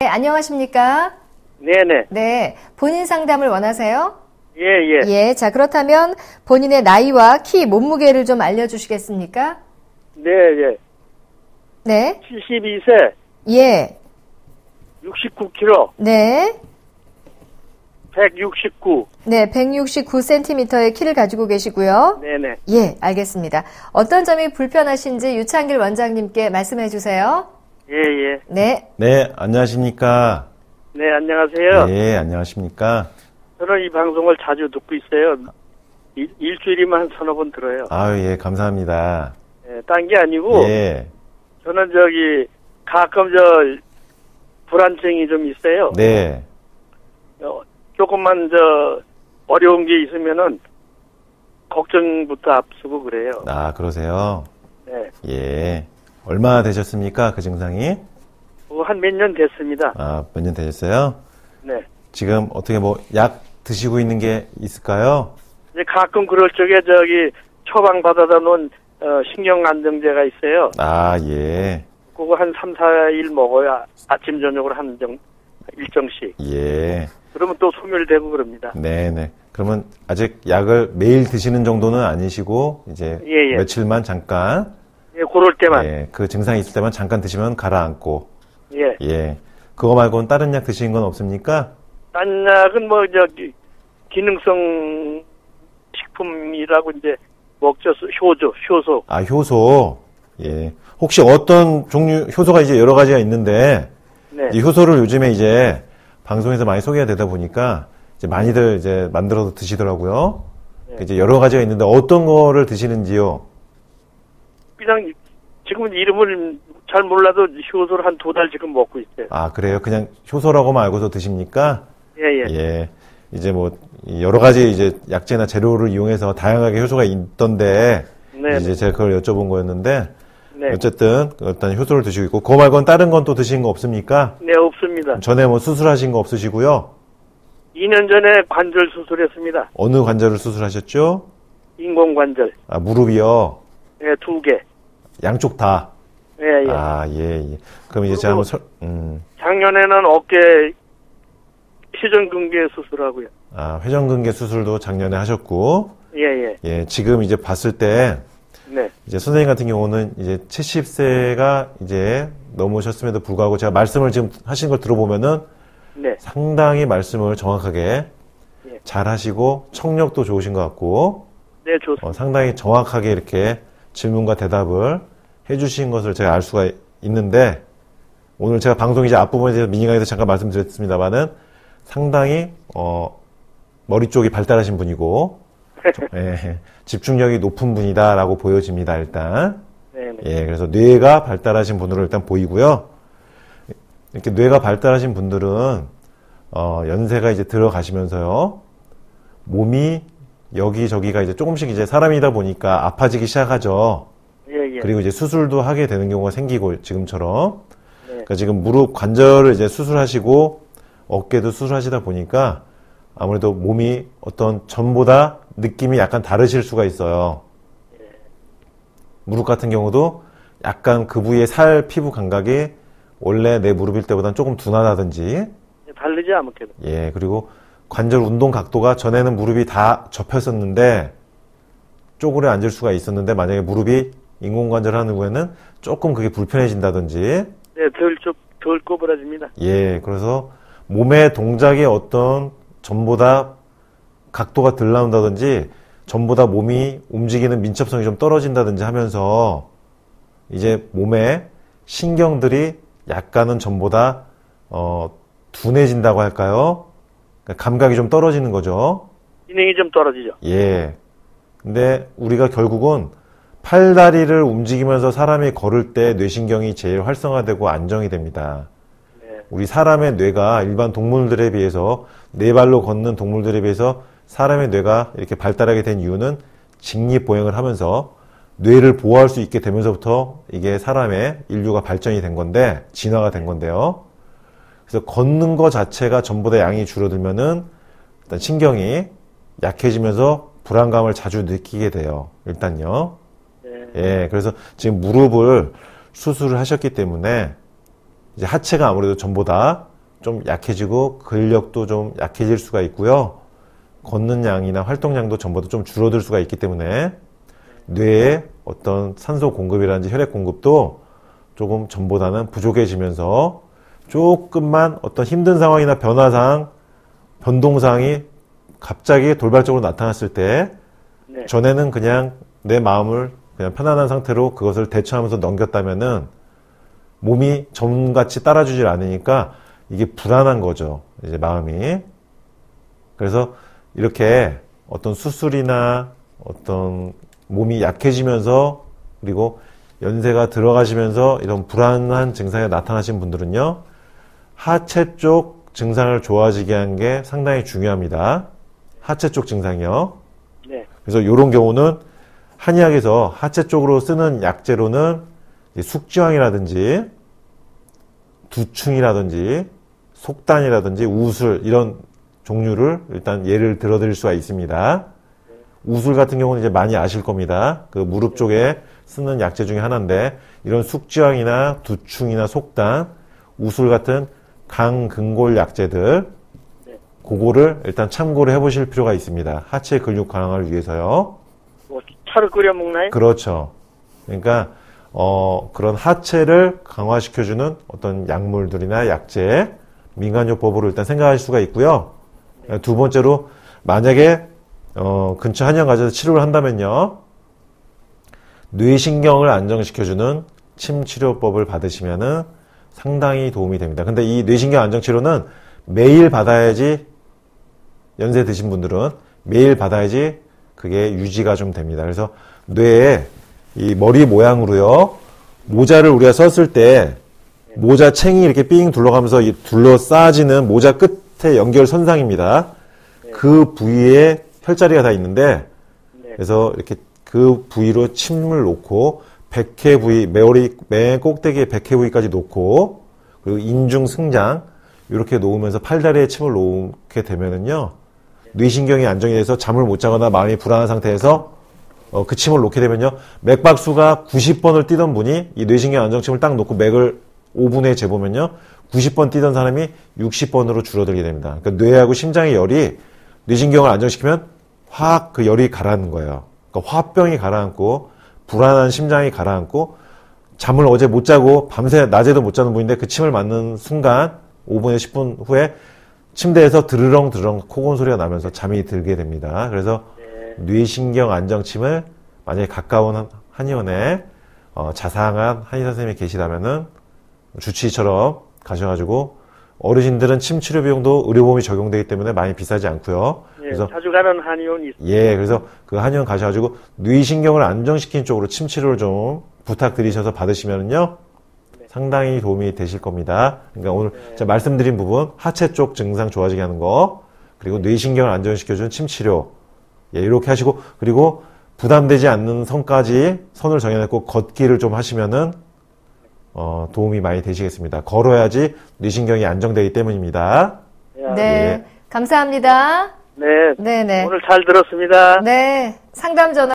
네, 안녕하십니까? 네네. 네, 본인 상담을 원하세요? 예, 예. 예, 자, 그렇다면 본인의 나이와 키, 몸무게를 좀 알려주시겠습니까? 네, 예. 네. 72세, 예. 69kg, 네. 169. 네, 169cm의 키를 가지고 계시고요. 네네. 예, 알겠습니다. 어떤 점이 불편하신지 유창길 원장님께 말씀해 주세요. 예, 예. 네. 네, 안녕하십니까? 네, 안녕하세요. 네, 안녕하십니까? 저는 이 방송을 자주 듣고 있어요. 일주일이면 한 서너 번 들어요. 아유, 예, 감사합니다. 예, 딴 게 아니고, 예, 저는 가끔 불안증이 좀 있어요. 네, 조금만 어려운 게 있으면은, 걱정부터 앞서고 그래요. 아, 그러세요? 네. 예. 얼마나 되셨습니까? 그 증상이? 한 몇 년 됐습니다. 아, 몇 년 되셨어요? 네. 지금 어떻게 약 드시고 있는 게 있을까요? 이제 가끔 그럴 적에 처방 받아다 놓은 신경 안정제가 있어요. 아, 예, 그거 한 3, 4일 먹어야 아침 저녁으로 일정씩. 예. 그러면 또 소멸되고 그럽니다. 네네. 그러면 아직 약을 매일 드시는 정도는 아니시고, 이제 예, 예. 며칠만 잠깐, 예, 그럴 때만. 예, 그 증상이 있을 때만 잠깐 드시면 가라앉고, 예. 예. 그거 말고는 다른 약 드시는 건 없습니까? 딴 약은 기능성 식품이라고 이제 먹죠. 효소. 아, 효소. 예. 혹시 어떤 종류, 효소가 이제 여러 가지가 있는데, 네. 이 효소를 요즘에 이제 방송에서 많이 소개가 되다 보니까, 이제 많이들 이제 만들어서 드시더라고요. 네. 이제 여러 가지가 있는데 어떤 거를 드시는지요? 그냥 지금은 이름을 잘 몰라도 효소를 한 2달 지금 먹고 있어요. 아, 그래요? 그냥 효소라고만 알고서 드십니까? 예, 예. 예. 이제 여러 가지 이제 약재나 재료를 이용해서 다양하게 효소가 있던데, 네. 이제 제가 그걸 여쭤본 거였는데, 네. 어쨌든 일단 효소를 드시고 있고, 그거 말고는 다른 건 또 드신 거 없습니까? 네, 없습니다. 전에 수술하신 거 없으시고요? 2년 전에 관절 수술했습니다. 어느 관절을 수술하셨죠? 인공관절. 아, 무릎이요? 네, 2개. 양쪽 다? 예, 예. 아, 예, 예. 그럼 이제 제가 한번 작년에는 어깨 회전근개 수술하고요. 아, 회전근개 수술도 작년에 하셨고, 예, 예. 예, 지금 이제 봤을 때, 네. 이제 선생님 같은 경우는 이제 70세가 이제 넘으셨음에도 불구하고 제가 말씀을 지금 하신 걸 들어보면은 네. 상당히 말씀을 정확하게 예. 잘 하시고 청력도 좋으신 것 같고, 네, 좋습니다. 상당히 정확하게 이렇게 질문과 대답을 해주신 것을 제가 알 수가 있는데, 오늘 제가 방송 이제 앞부분에 대해서 미니강에서 잠깐 말씀드렸습니다만은 상당히, 머리 쪽이 발달하신 분이고, 예, 집중력이 높은 분이다라고 보여집니다, 일단. 네, 네. 예, 그래서 뇌가 발달하신 분으로 일단 보이고요. 이렇게 뇌가 발달하신 분들은, 연세가 이제 들어가시면서요, 몸이 여기저기가 이제 조금씩 이제 사람이다 보니까 아파지기 시작하죠. 예, 예. 그리고 이제 수술도 하게 되는 경우가 생기고, 지금처럼. 네. 그러니까 지금 무릎 관절을 이제 수술하시고, 어깨도 수술하시다 보니까 아무래도 몸이 어떤 전보다 느낌이 약간 다르실 수가 있어요. 무릎 같은 경우도 약간 그 부위의 피부 감각이 원래 내 무릎일 때보다는 조금 둔하다든지, 다르지 않게도. 예, 그리고 관절 운동 각도가 전에는 무릎이 다 접혔었는데 쪼그려 앉을 수가 있었는데 만약에 무릎이 인공관절 하는 후에는 조금 그게 불편해진다든지, 네, 덜 꼬부라집니다. 예, 그래서 몸의 동작이 어떤 전보다 각도가 덜 나온다든지 전보다 몸이 움직이는 민첩성이 좀 떨어진다든지 하면서 이제 몸의 신경들이 약간은 전보다 둔해진다고 할까요? 그러니까 감각이 좀 떨어지는 거죠. 기능이 좀 떨어지죠. 예. 근데 우리가 결국은 팔다리를 움직이면서 사람이 걸을 때 뇌신경이 제일 활성화되고 안정이 됩니다. 네. 우리 사람의 뇌가 일반 동물들에 비해서 네 발로 걷는 동물들에 비해서 사람의 뇌가 이렇게 발달하게 된 이유는 직립보행을 하면서 뇌를 보호할 수 있게 되면서부터 이게 사람의 인류가 발전이 된 건데, 진화가 된 건데요. 그래서 걷는 거 자체가 전보다 양이 줄어들면은 일단 신경이 약해지면서 불안감을 자주 느끼게 돼요. 일단요. 네. 예, 그래서 지금 무릎을 수술을 하셨기 때문에 이제 하체가 아무래도 전보다 좀 약해지고 근력도 좀 약해질 수가 있고요. 걷는 양이나 활동량도 전보다 좀 줄어들 수가 있기 때문에 뇌에 어떤 산소 공급이라든지 혈액 공급도 조금 전보다는 부족해지면서 조금만 어떤 힘든 상황이나 변화상, 변동사항이 갑자기 돌발적으로 나타났을 때 네. 전에는 그냥 내 마음을 그냥 편안한 상태로 그것을 대처하면서 넘겼다면은 몸이 전같이 따라주질 않으니까 이게 불안한 거죠. 이제 마음이. 그래서 이렇게 어떤 수술이나 어떤 몸이 약해지면서 그리고 연세가 들어가시면서 이런 불안한 증상이 나타나신 분들은요, 하체 쪽 증상을 좋아지게 한 게 상당히 중요합니다. 하체 쪽 증상이요. 네. 그래서 이런 경우는 한의학에서 하체 쪽으로 쓰는 약재로는 숙지황이라든지 두충이라든지 속단이라든지 우술 이런 종류를 일단 예를 들어드릴 수가 있습니다. 우술 같은 경우는 이제 많이 아실 겁니다. 그 무릎 쪽에 쓰는 약재 중에 하나인데 이런 숙지황이나 두충이나 속단, 우술 같은 강근골 약재들 그거를 일단 참고를 해보실 필요가 있습니다. 하체 근육 강화를 위해서요. 뭐 차를 끓여 먹나요? 그렇죠. 그러니까 그런 하체를 강화시켜주는 어떤 약물들이나 약재, 민간요법으로 일단 생각할 수가 있고요. 두 번째로 만약에 근처 한의원 가셔서 치료를 한다면요, 뇌신경을 안정시켜주는 침치료법을 받으시면은 상당히 도움이 됩니다. 근데 이 뇌신경 안정치료는 매일 받아야지, 연세 드신 분들은 매일 받아야지 그게 유지가 좀 됩니다. 그래서 뇌에 이 머리 모양으로요, 모자를 우리가 썼을 때 모자 챙이 이렇게 삥 둘러가면서 둘러싸지는 모자 끝에 연결선상입니다. 그 부위에 혈자리가 다 있는데, 그래서 이렇게 그 부위로 침을 놓고 백회 부위, 맨 꼭대기에 백회 부위까지 놓고, 그리고 인중 승장 이렇게 놓으면서 팔다리에 침을 놓게 되면은요, 뇌신경이 안정이 돼서 잠을 못 자거나 마음이 불안한 상태에서 그 침을 놓게 되면요, 맥박수가 90번을 뛰던 분이 이 뇌신경 안정침을 딱 놓고 맥을 5분에 재보면요, 90번 뛰던 사람이 60번으로 줄어들게 됩니다. 그러니까 뇌하고 심장의 열이 뇌신경을 안정시키면 확 그 열이 가라앉는 거예요. 그러니까 화병이 가라앉고 불안한 심장이 가라앉고 잠을 어제 못 자고 밤새 낮에도 못 자는 분인데 그 침을 맞는 순간 5분에 10분 후에 침대에서 드르렁드르렁 코고는 소리가 나면서 잠이 들게 됩니다. 그래서 뇌신경 안정침을 만약에 가까운 한의원에 자상한 한의사 선생님이 계시다면은 주치의처럼 가셔가지고, 어르신들은 침 치료 비용도 의료보험이 적용되기 때문에 많이 비싸지 않고요. 예, 그래서 자주 가는 한의원이 있습니다. 예, 그래서 그 한의원 가셔가지고 뇌신경을 안정시키는 쪽으로 침 치료를 좀 부탁드리셔서 받으시면은요, 상당히 도움이 되실 겁니다. 그러니까 오늘 제가 말씀드린 부분, 하체 쪽 증상 좋아지게 하는 거, 그리고 뇌신경을 안정시켜주는 침 치료, 예, 이렇게 하시고, 그리고 부담되지 않는 선까지 선을 정해놓고 걷기를 좀 하시면은 도움이 많이 되시겠습니다. 걸어야지 뇌신경이 안정되기 때문입니다. 네. 예. 감사합니다. 네. 네네. 오늘 잘 들었습니다. 네. 상담 전화